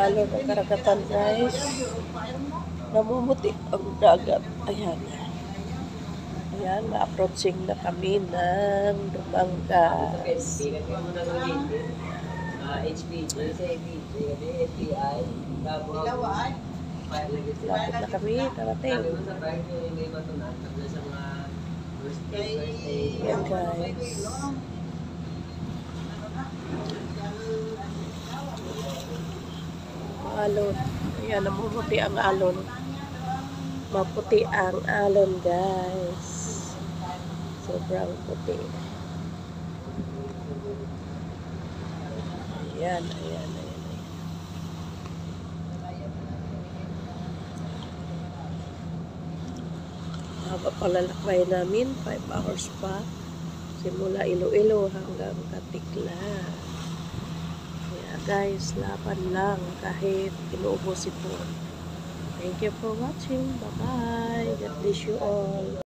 alon ng karagatan, guys. Namumuti ang dagat. Ayan. Ayan, na-approaching na kami ng Dumangas. Lapit na kami, karating. Ayan, guys. Alon. Ayan, namumuti ang alon. Maputi ang alon, guys. Sobrang puti. Ayan, ayan, ayan. Haba palalakbay namin, 5 hours pa. Simula Iloilo hanggang Katikla. Kaya guys, laban lang kahit inuubos ito. Thank you for watching. Bye-bye. God bless you all.